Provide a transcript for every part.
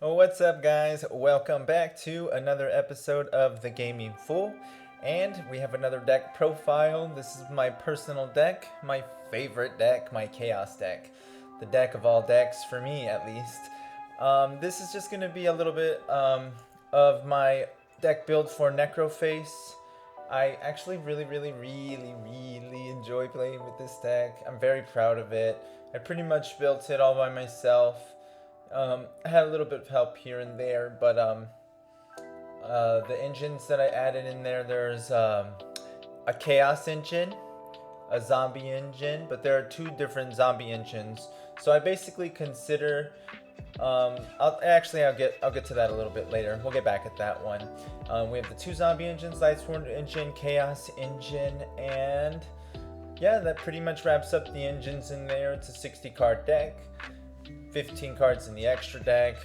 What's up, guys? Welcome back to another episode of The Gaming Fool. And we have another deck profile. This is my personal deck, my favorite deck, my Chaos deck. The deck of all decks, for me at least. This is just going to be a little bit of my deck build for Necroface. I actually really enjoy playing with this deck. I'm very proud of it. I pretty much built it all by myself. I had a little bit of help here and there, but the engines that I added in there's a chaos engine, a zombie engine, but there are two different zombie engines. So I basically consider I'll get to that a little bit later. We'll get back at that one. We have the two zombie engines, Lightsworn engine, chaos engine, and yeah, that pretty much wraps up the engines in there. It's a 60 card deck. 15 cards in the extra deck.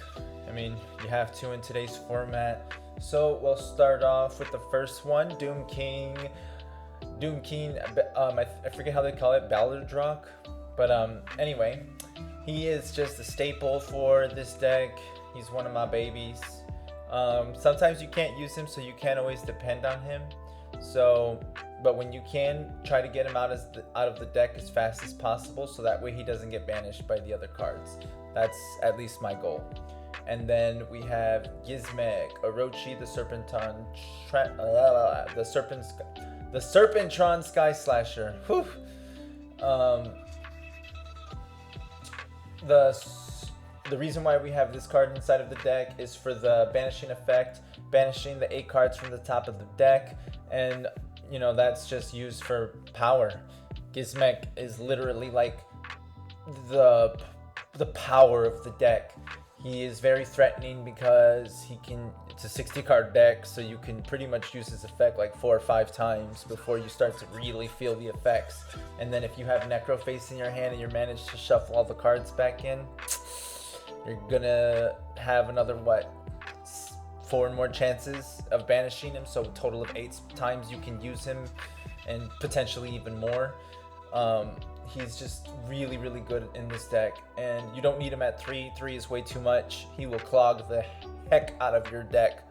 I mean, you have to in today's format. So we'll start off with the first one, Doom King. I forget how they call it, Ballardrock. But anyway, he is just a staple for this deck. He's one of my babies. Sometimes you can't use him, so you can't always depend on him. But when you can, try to get him out of the deck as fast as possible, so that way he doesn't get banished by the other cards. That's at least my goal. And then we have Gizmek, Orochi, the Serpentron Sky Slasher. Whew. The reason why we have this card inside of the deck is for the banishing effect, banishing the 8 cards from the top of the deck, and you know, that's just used for power. Gizmek is literally like the power of the deck. He is very threatening because it's a 60 card deck, so you can pretty much use his effect like 4 or 5 times before you start to really feel the effects. And then if you have Necroface in your hand and you manage to shuffle all the cards back in, you're gonna have another 4 more chances of banishing him, so a total of 8 times you can use him, and potentially even more. He's just really good in this deck, and you don't need him at 3. 3 is way too much. He will clog the heck out of your deck,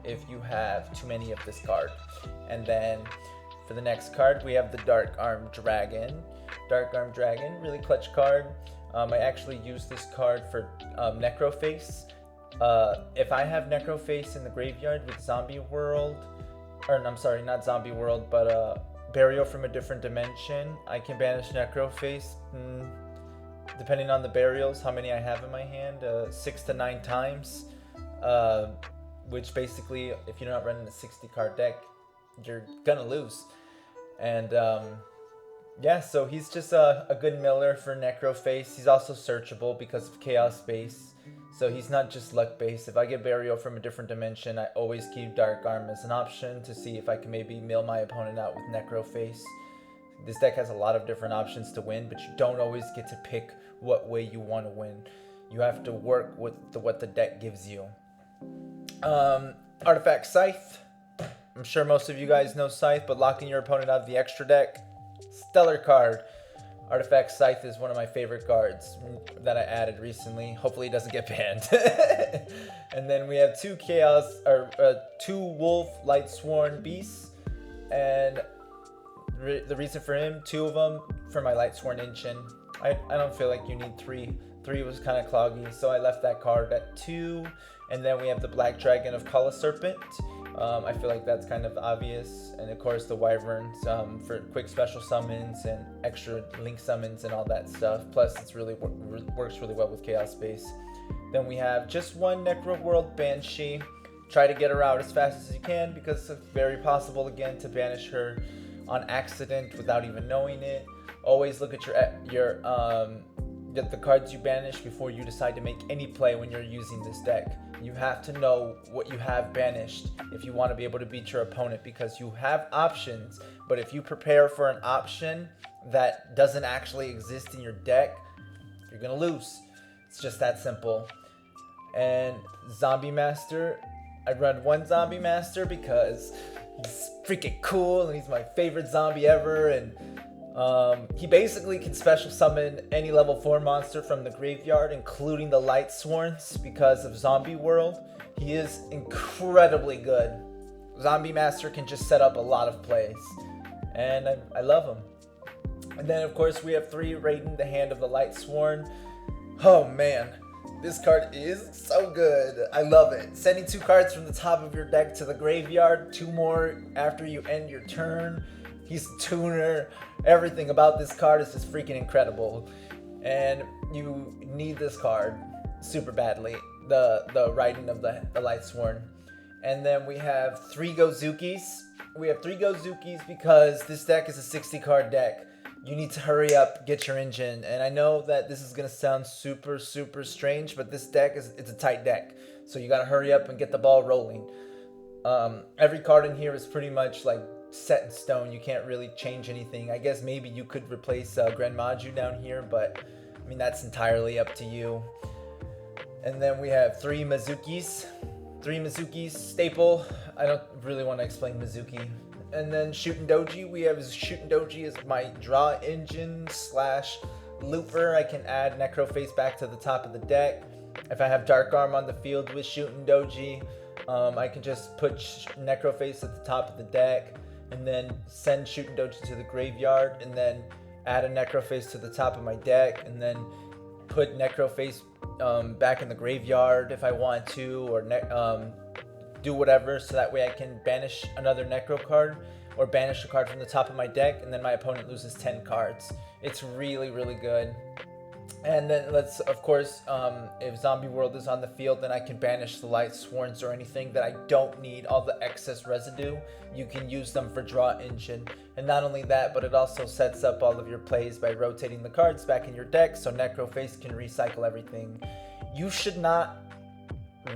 if you have too many of this card. And then for the next card, we have the Dark Arm Dragon. Dark Arm Dragon, really clutch card. I actually use this card for Necroface. If I have Necroface in the graveyard with Zombie World, not Zombie World, but Burial from a Different Dimension, I can banish Necroface, depending on the burials, how many I have in my hand, 6 to 9 times, which basically, if you're not running a 60 card deck, you're gonna lose. And yeah, so he's just a good miller for Necroface. He's also searchable because of Chaos Base. So he's not just luck based. If I get Burial from a Different Dimension, I always keep Dark Arm as an option to see if I can maybe mill my opponent out with Necroface. This deck has a lot of different options to win, but you don't always get to pick what way you want to win. You have to work with what the deck gives you. Artifact Scythe. I'm sure most of you guys know Scythe, but locking your opponent out of the extra deck, stellar card. Artifact Scythe is one of my favorite cards that I added recently. Hopefully it doesn't get banned. And then we have two Wolf Lightsworn Beasts. And the reason for him, 2 of them for my Lightsworn engine. I don't feel like you need 3. 3 was kind of cloggy, so I left that card at 2. And then we have the Black Dragon of Kala Serpent. I feel like that's kind of obvious. And of course the Wyverns for quick special summons and extra link summons and all that stuff. Plus it's really works really well with Chaos Base. Then we have just one Necro World Banshee. Try to get her out as fast as you can, because it's very possible again to banish her on accident without even knowing it. Always look at the cards you banish before you decide to make any play when you're using this deck. You have to know what you have banished if you want to be able to beat your opponent, because you have options, but if you prepare for an option that doesn't actually exist in your deck, you're gonna lose. It's just that simple. And Zombie Master, I run one Zombie Master because he's freaking cool and he's my favorite zombie ever, and He basically can special summon any level 4 monster from the graveyard, including the Light Sworns, because of Zombie World. He is incredibly good. Zombie Master can just set up a lot of plays, and I love him. And then of course we have 3 Raiden, the Hand of the Light Sworn. Oh man, this card is so good. I love it. Sending 2 cards from the top of your deck to the graveyard, 2 more after you end your turn. He's a tuner. Everything about this card is just freaking incredible. And you need this card super badly. The Raiden of the Light Sworn. And then we have 3 Gozukis. We have 3 Gozukis because this deck is a 60 card deck. You need to hurry up, get your engine. And I know that this is gonna sound super strange, but this deck it's a tight deck. So you gotta hurry up and get the ball rolling. Every card in here is pretty much like set in stone. You can't really change anything. I guess maybe you could replace Grand Maju down here, but I mean that's entirely up to you. And then we have 3 Mizukis. 3 Mizukis, staple. I don't really want to explain Mizuki. And then Shootin' Doji. We have Shootin' Doji as my draw engine / looper. I can add Necroface back to the top of the deck. If I have Dark Arm on the field with Shootin' Doji, I can just put Necroface at the top of the deck and then send Shootin' Doji to the graveyard and then add a Necroface to the top of my deck and then put Necroface back in the graveyard if I want to, or do whatever, so that way I can banish another Necro card or banish a card from the top of my deck, and then my opponent loses 10 cards. It's really good. And then let's, of course, if Zombie World is on the field, then I can banish the Light Sworns or anything that I don't need all the excess residue. You can use them for draw engine. And not only that, but it also sets up all of your plays by rotating the cards back in your deck, so Necroface can recycle everything. You should not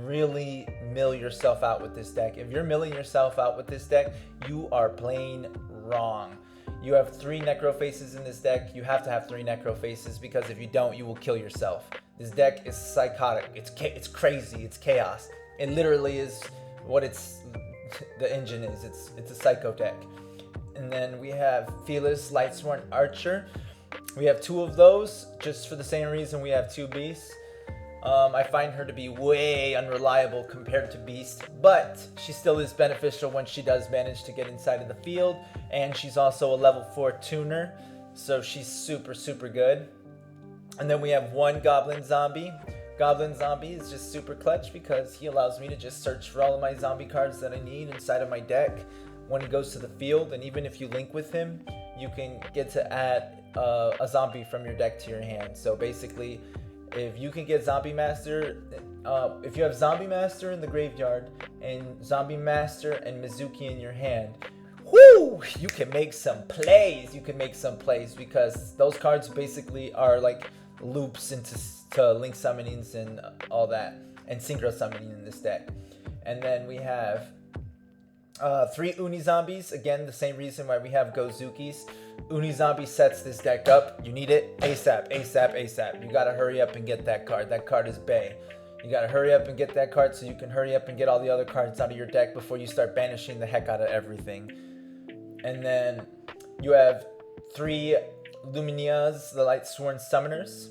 really mill yourself out with this deck. If you're milling yourself out with this deck, you are playing wrong. You have 3 Necrofaces in this deck. You have to have 3 Necrofaces, because if you don't, you will kill yourself. This deck is psychotic. It's crazy. It's chaos. It literally is what the engine is. It's a psycho deck. And then we have Felis Lightsworn Archer. We have 2 of those, just for the same reason we have 2 Beasts. I find her to be way unreliable compared to Beast, but she still is beneficial when she does manage to get inside of the field, and she's also a level 4 tuner, so she's super good. And then we have 1 Goblin Zombie. Goblin Zombie is just super clutch because he allows me to just search for all of my zombie cards that I need inside of my deck when he goes to the field, and even if you link with him, you can get to add a zombie from your deck to your hand. So basically, if you can get Zombie Master, if you have Zombie Master in the graveyard and Zombie Master and Mizuki in your hand, whoo, you can make some plays. Because those cards basically are like loops into link summonings and all that, and synchro summoning in this deck. And then we have 3 Uni Zombies. Again, the same reason why we have Gozukis. Uni Zombie sets this deck up. You need it ASAP. You gotta hurry up and get that card. That card is bae. You gotta hurry up and get that card so you can hurry up and get all the other cards out of your deck before you start banishing the heck out of everything. And then you have 3 Luminias, the Light Sworn Summoners.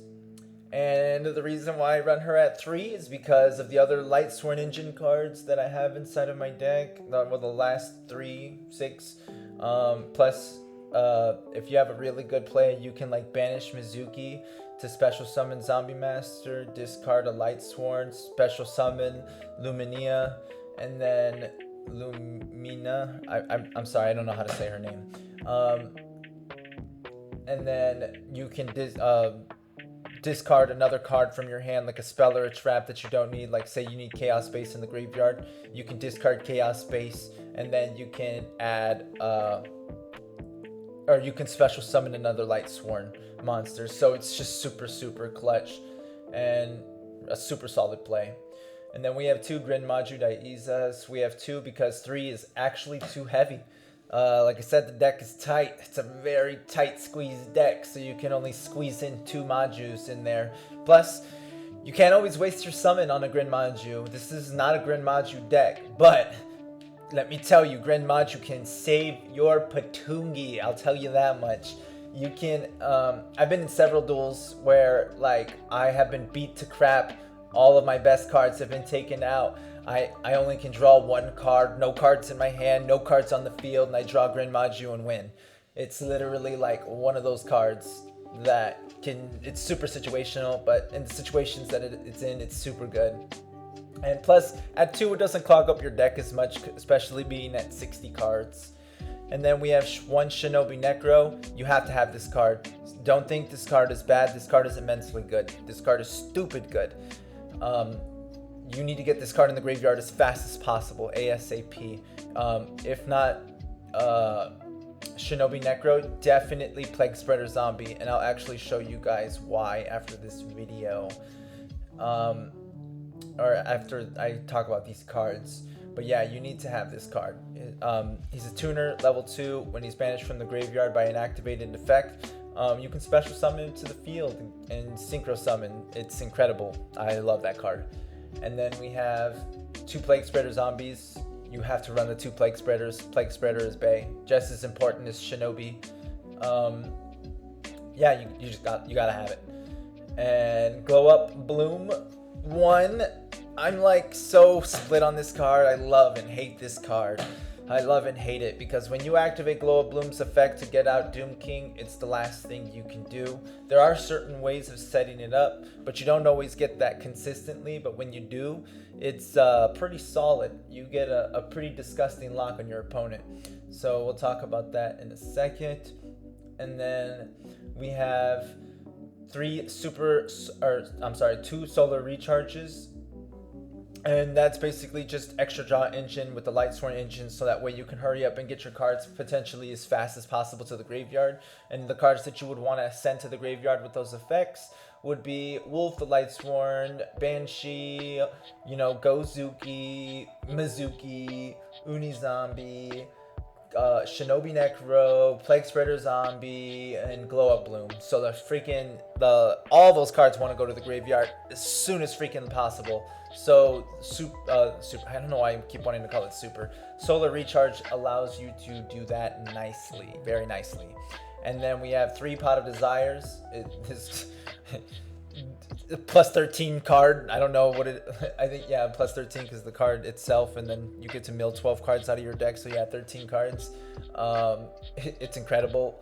And the reason why I run her at 3 is because of the other Light Sworn engine cards that I have inside of my deck. Well, the last 6. Plus, if you have a really good play, you can like banish Mizuki to special summon Zombie Master, discard a Light Sworn, special summon Luminia, and then Lumina. I'm sorry, I don't know how to say her name. And then you can discard another card from your hand, like a spell or a trap that you don't need. Like say you need Chaos Space in the graveyard, you can discard Chaos Space, and then you can add or you can special summon another Light Sworn monster. So it's just super clutch and a super solid play. And then we have 2 Grin Maju Daizas. We have 2 because 3 is actually too heavy. Like I said, the deck is tight. It's a very tight squeezed deck, so you can only squeeze in 2 Majus in there. Plus, you can't always waste your summon on a Grin Maju. This is not a Grin Maju deck, but let me tell you, Grin Maju can save your Patungi. I'll tell you that much. You can, I've been in several duels where like I have been beat to crap. All of my best cards have been taken out. I only can draw one card, no cards in my hand, no cards on the field, and I draw Grin Maju and win. It's literally like one of those cards that it's super situational, but in the situations that it's in, it's super good. And plus, at 2, it doesn't clog up your deck as much, especially being at 60 cards. And then we have one Shinobi Necro. You have to have this card. Don't think this card is bad. This card is immensely good. This card is stupid good. You need to get this card in the graveyard as fast as possible, ASAP. If not Shinobi Necro, definitely Plague Spreader Zombie, and I'll actually show you guys why after this video. Or after I talk about these cards. But yeah, you need to have this card. He's a tuner, level 2. When he's banished from the graveyard by an activated effect, you can special summon him to the field and synchro summon. It's incredible. I love that card. And then we have 2 Plague Spreader Zombies. You have to run the 2 Plague Spreaders. Plague Spreader is Bay, just as important as Shinobi. Yeah, you gotta have it. And Glow Up Bloom 1. I'm like so split on this card. I love and hate this card. I love and hate it because when you activate Glow Up Bloom's effect to get out Doom King, it's the last thing you can do. There are certain ways of setting it up, but you don't always get that consistently. But when you do, it's pretty solid. You get a pretty disgusting lock on your opponent. So we'll talk about that in a second. And then we have 2 solar recharges. And that's basically just extra draw engine with the Lightsworn engine, so that way you can hurry up and get your cards potentially as fast as possible to the graveyard. And the cards that you would want to send to the graveyard with those effects would be Wolf the Lightsworn, Banshee, Gozuki, Mizuki, Uni Zombie, Shinobi Necro, Plague Spreader Zombie, and Glow Up Bloom. So all those cards want to go to the graveyard as soon as freaking possible. So super, I don't know why I keep wanting to call it super. Solar Recharge allows you to do that nicely, very nicely. And then we have 3 Pot of Desires. This plus 13 card. I don't know what it. I think yeah, plus 13 because the card itself, and then you get to mill 12 cards out of your deck. So yeah, 13 cards. It's incredible.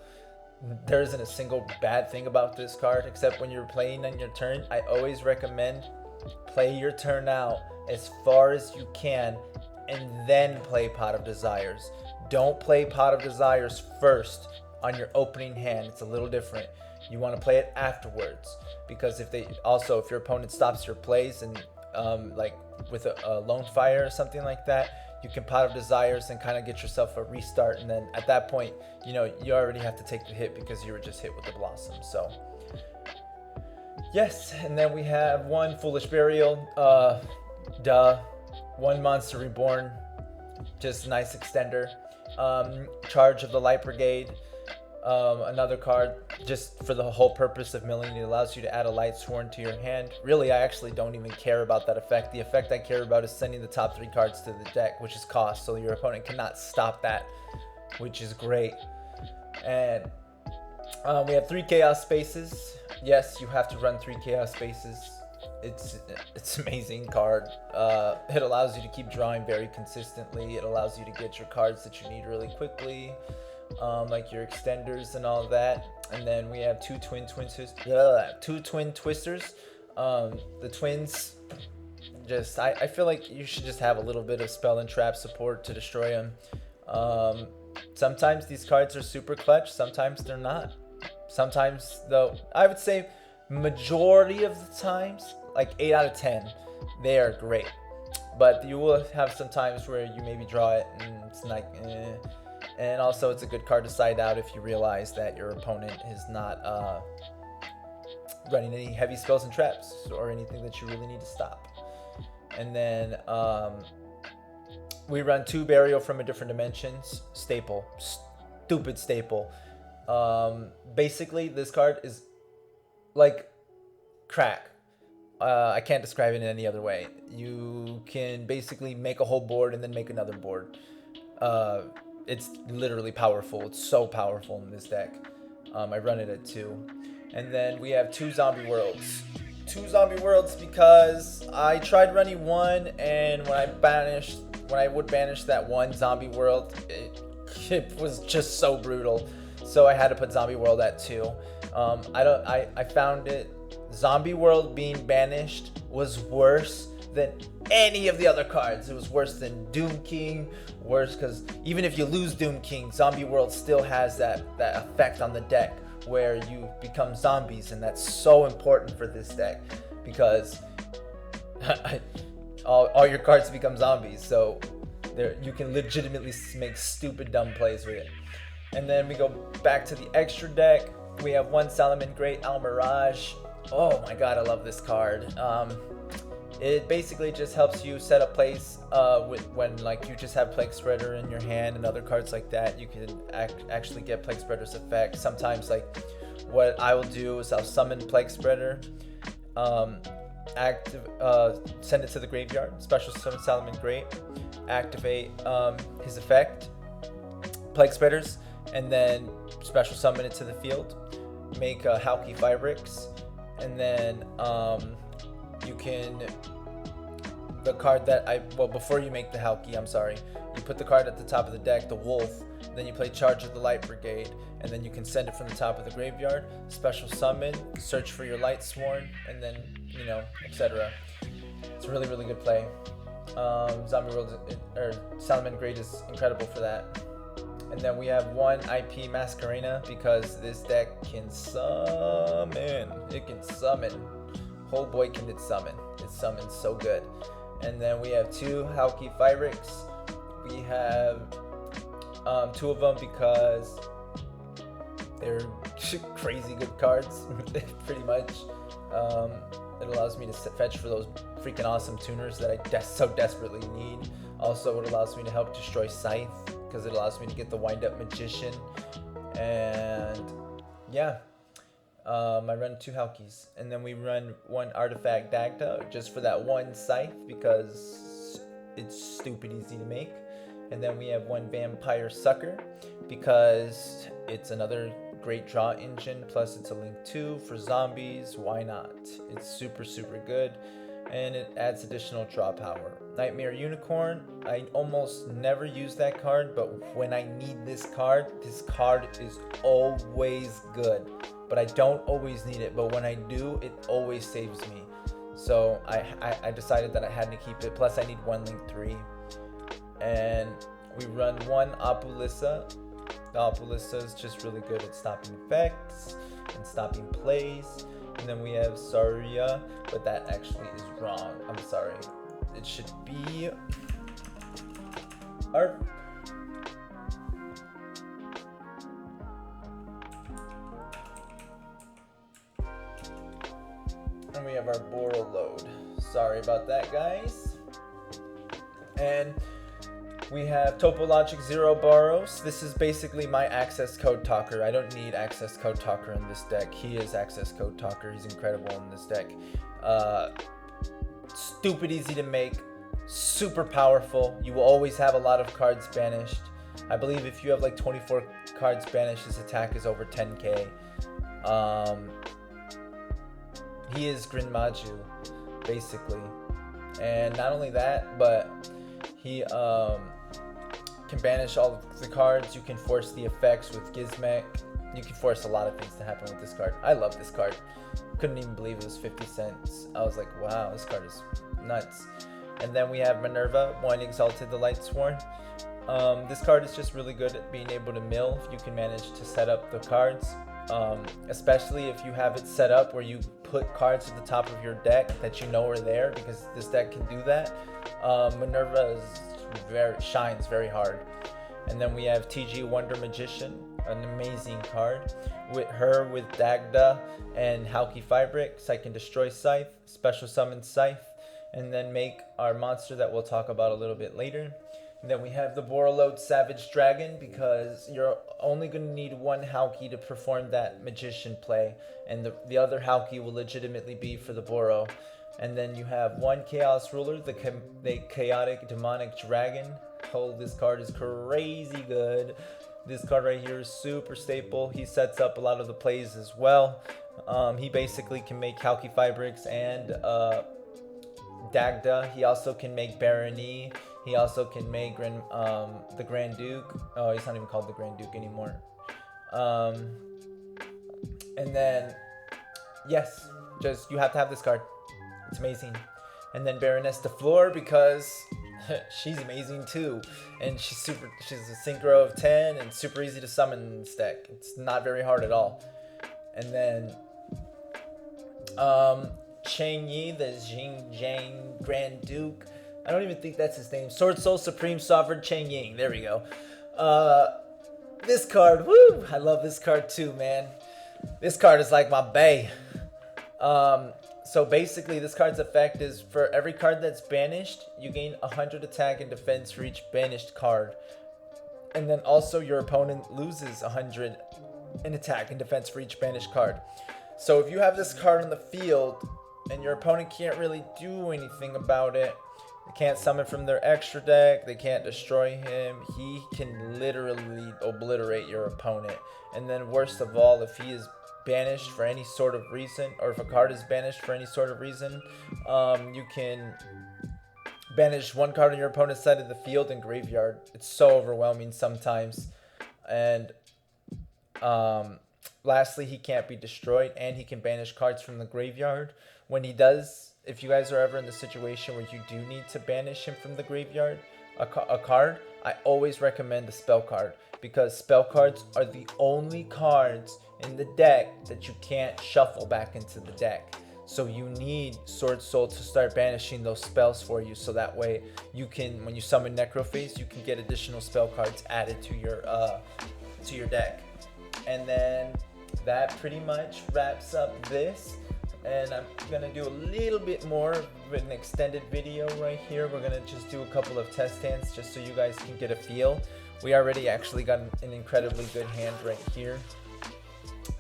There isn't a single bad thing about this card except when you're playing on your turn. I always recommend play your turn out as far as you can and then play Pot of Desires. Don't play Pot of Desires first on your opening hand. It's a little different. You want to play it afterwards, because if your opponent stops your plays and like with a Lone Fire or something like that, you can Pot of Desires and kind of get yourself a restart, and then at that point you already have to take the hit because you were just hit with the Blossom. So yes, and then we have 1 Foolish Burial, 1 Monster Reborn, just nice extender. Charge of the Light Brigade, another card just for the whole purpose of milling. It allows you to add a Lightsworn to your hand. Really, I actually don't even care about that effect. The effect I care about is sending the top 3 cards to the deck, which is cost, so your opponent cannot stop that, which is great. And we have 3 Chaos Spaces. Yes, you have to run 3 Chaos Spaces. It's amazing card. It allows you to keep drawing very consistently. It allows you to get your cards that you need really quickly, like your extenders and all that. And then we have 2 Twin Twisters. The twins, I feel like you should just have a little bit of spell and trap support to destroy them. Sometimes these cards are super clutch, sometimes they're not. Sometimes, though, I would say majority of the times, like 8 out of 10, they are great. But you will have some times where you maybe draw it and it's like, eh. And also it's a good card to side out if you realize that your opponent is not running any heavy spells and traps or anything that you really need to stop. And then we run 2 Burial from a Different Dimensions. Staple. Stupid staple. Basically, this card is like crack. I can't describe it in any other way. You can basically make a whole board and then make another board. It's literally powerful. It's so powerful in this deck. I run it at 2. And then we have 2 zombie worlds. 2 zombie worlds because I tried running 1, and when I would banish that 1 zombie world, it was just so brutal. So I had to put zombie world at 2. I found it, zombie world being banished was worse than any of the other cards. It was worse than Doom King, worse because even if you lose Doom King, zombie world still has that effect on the deck where you become zombies, and that's so important for this deck because all your cards become zombies, so you can legitimately make stupid dumb plays with it. And then we go back to the extra deck. We have 1 Salamand Great Al Mirage. Oh my god, I love this card. It basically just helps you set up plays when like you just have Plague Spreader in your hand and other cards like that. You can actually get Plague Spreader's effect. Sometimes, like, what I will do is I'll summon Plague Spreader, send it to the graveyard, special summon Salamand Great, activate his effect, Plague Spreaders, and then special summon it to the field, make a Halki Firebricks, and then you can, the card that before you make the Halki, I'm sorry, you put the card at the top of the deck, the Wolf, then you play Charge of the Light Brigade, and then you can send it from the top of the graveyard, special summon, search for your Light Sworn, and then, you know, etc. It's a really, really good play. Zombie World, or Salamand Great is incredible for that. And then we have 1 IP Masquerena because this deck can summon. It can summon. Oh boy, can it summon. It summons so good. And then we have 2 Halki Firebricks. We have 2 of them because they're crazy good cards, pretty much. It allows me to fetch for those freaking awesome tuners that I so desperately need. Also, it allows me to help destroy Scythe because it allows me to get the Wind Up Magician. And yeah, I run 2 Halkis, and then we run 1 Artifact Dagda just for that 1 Scythe because it's stupid easy to make. And then we have 1 Vampire Sucker because it's another great draw engine, plus it's a link 2 for zombies. Why not? It's super, super good, and it adds additional draw power. Nightmare Unicorn, I almost never use that card, but when I need this card is always good. But I don't always need it, but when I do, it always saves me. So I decided that I had to keep it, plus I need 1 link 3. And we run 1 Apulissa. The Apulissa is just really good at stopping effects and stopping plays. And then we have Saria, but that actually is wrong. I'm sorry. It should be our... And we have our Boral load. Sorry about that, guys. And we have Topologic Zero Boros. This is basically my access code talker. I don't need access code talker in this deck. He is access code talker. He's incredible in this deck. Stupid easy to make. Super powerful. You will always have a lot of cards banished. I believe if you have like 24 cards banished, his attack is over 10k. He is Grin Maju, basically. And not only that, but he can banish all of the cards. You can force the effects with Gizmek. You can force a lot of things to happen with this card. I love this card. Couldn't even believe it was 50 cents. I was like, wow, this card is nuts. And then we have Minerva, 1 Exalted the Lightsworn. This card is just really good at being able to mill if you can manage to set up the cards. Especially if you have it set up where you put cards at the top of your deck that you know are there, because this deck can do that. Minerva shines very hard. And then we have TG Wonder Magician, an amazing card. With her, with Dagda and Halki Firebricks, I can destroy Scythe, special summon Scythe, and then make our monster that we'll talk about a little bit later. And then we have the Borreload Savage Dragon, because you're only going to need 1 Halki to perform that Magician play, and the other Halki will legitimately be for the Boro. And then you have 1 Chaos Ruler, the Chaotic Demonic Dragon. Oh, this card is crazy good. This card right here is super staple. He sets up a lot of the plays as well. He basically can make Kalki Fibrix and Dagda. He also can make Barony. He also can make the Grand Duke. Oh, he's not even called the Grand Duke anymore. And then, yes, just you have to have this card. It's amazing. And then Baroness de Fleur, because she's amazing too. And she's a synchro of 10 and super easy to summon in this deck. It's not very hard at all. And then Chang Yi, the Jing Grand Duke. I don't even think that's his name. Sword Soul Supreme Sovereign Chang Ying. There we go. This card, woo! I love this card too, man. This card is like my bae. So basically, this card's effect is for every card that's banished, you gain 100 attack and defense for each banished card. And then also your opponent loses 100 in attack and defense for each banished card. So if you have this card on the field and your opponent can't really do anything about it, they can't summon from their extra deck, they can't destroy him, he can literally obliterate your opponent. And then worst of all, if he is banished for any sort of reason, or if a card is banished for any sort of reason, you can banish one card on your opponent's side of the field and graveyard. It's so overwhelming sometimes. And lastly, he can't be destroyed, and he can banish cards from the graveyard. When he does, if you guys are ever in the situation where you do need to banish him from the graveyard, a card, I always recommend the spell card, because spell cards are the only cards in the deck that you can't shuffle back into the deck. So you need Sword Soul to start banishing those spells for you, so that way you can, when you summon Necroface, you can get additional spell cards added to your deck. And then that pretty much wraps up this. And I'm gonna do a little bit more of an extended video right here. We're gonna just do a couple of test hands just so you guys can get a feel. We already actually got an incredibly good hand right here.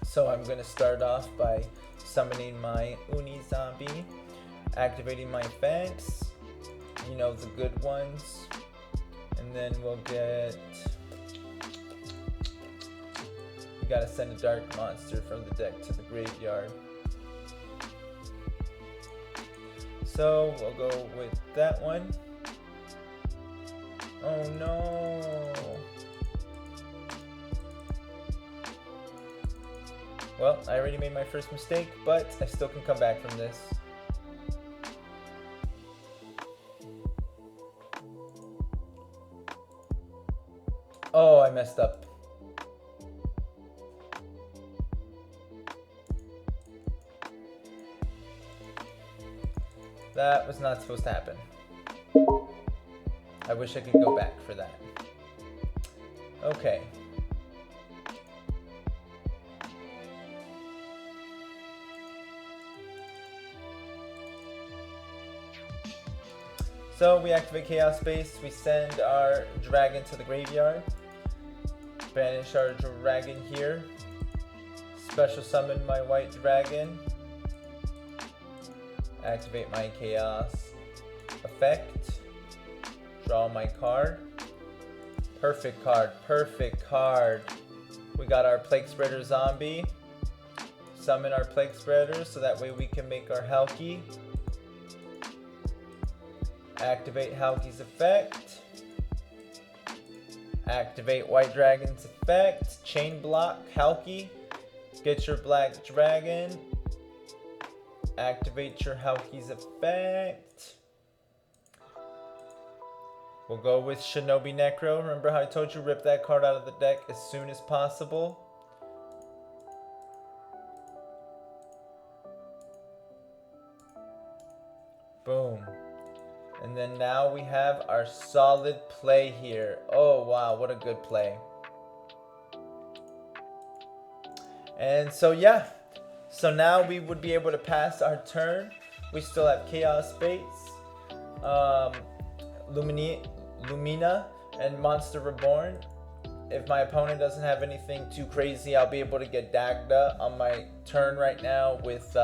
So I'm gonna start off by summoning my Uni Zombie, activating my effects, you know, the good ones, and then we'll get, we gotta send a dark monster from the deck to the graveyard. So we'll go with that one. Oh no. Well, I already made my first mistake, but I still can come back from this. Oh, I messed up. That was not supposed to happen. I wish I could go back for that. Okay. So we activate Chaos Space, we send our dragon to the graveyard, banish our dragon here, special summon my white dragon, activate my Chaos effect, draw my card. Perfect card, perfect card. We got our Plague Spreader Zombie, summon our Plague Spreader so that way we can make our Halki. Activate Halki's effect. Activate White Dragon's effect. Chain block Halki. Get your Black Dragon. Activate your Halki's effect. We'll go with Shinobi Necro. Remember how I told you, rip that card out of the deck as soon as possible. Boom. And then now we have our solid play here. Oh wow, what a good play. And so yeah, so now we would be able to pass our turn. We still have Chaos Space, Lumina, and Monster Reborn. If my opponent doesn't have anything too crazy, I'll be able to get Dagda on my turn right now with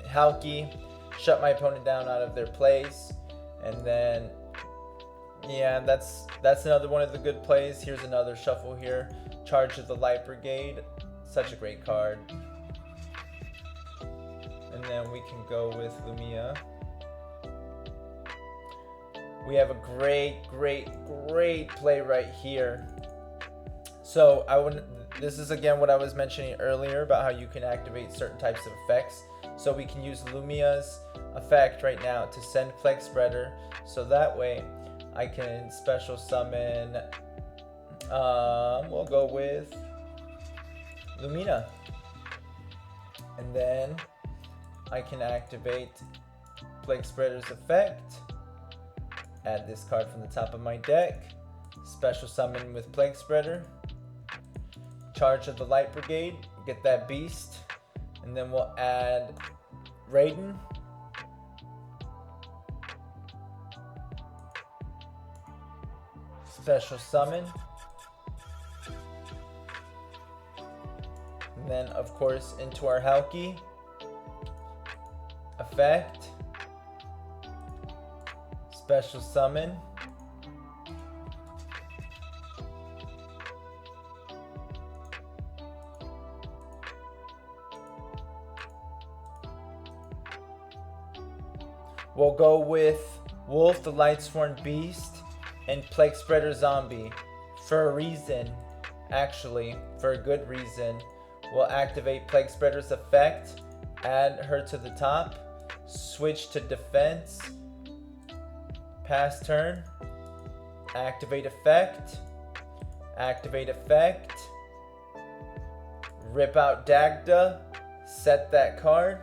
Halki, shut my opponent down out of their plays. And then Yeah, that's another one of the good plays. Here's another shuffle here. Charge of the Light Brigade. Such a great card. And then we can go with Lumia. We have a great play right here. So this is again what I was mentioning earlier about how you can activate certain types of effects. So we can use Lumia's effect right now to send Plague Spreader. So that way I can special summon, we'll go with Lumina. And then I can activate Plague Spreader's effect. Add this card from the top of my deck. Special summon with Plague Spreader. Charge of the Light Brigade. Get that beast. And then we'll add Raiden. Special summon. And then of course into our Halki. Effect. Special summon. We'll go with Wolf, the Lightsworn Beast, and Plague Spreader Zombie. For a reason, actually, for a good reason. We'll activate Plague Spreader's effect, add her to the top, switch to defense, pass turn, activate effect, rip out Dagda, set that card.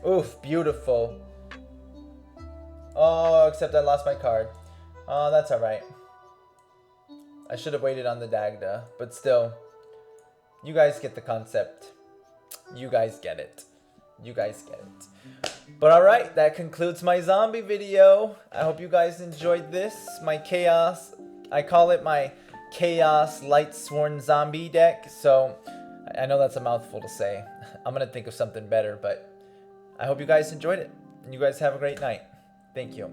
Oof, beautiful. Oh, except I lost my card. Oh, that's alright. I should have waited on the Dagda, but still, you guys get the concept. You guys get it. You guys get it. But alright, that concludes my zombie video. I hope you guys enjoyed this. My chaos, I call it my Chaos Lightsworn Zombie deck. So, I know that's a mouthful to say. I'm going to think of something better, but I hope you guys enjoyed it. And you guys have a great night. Thank you.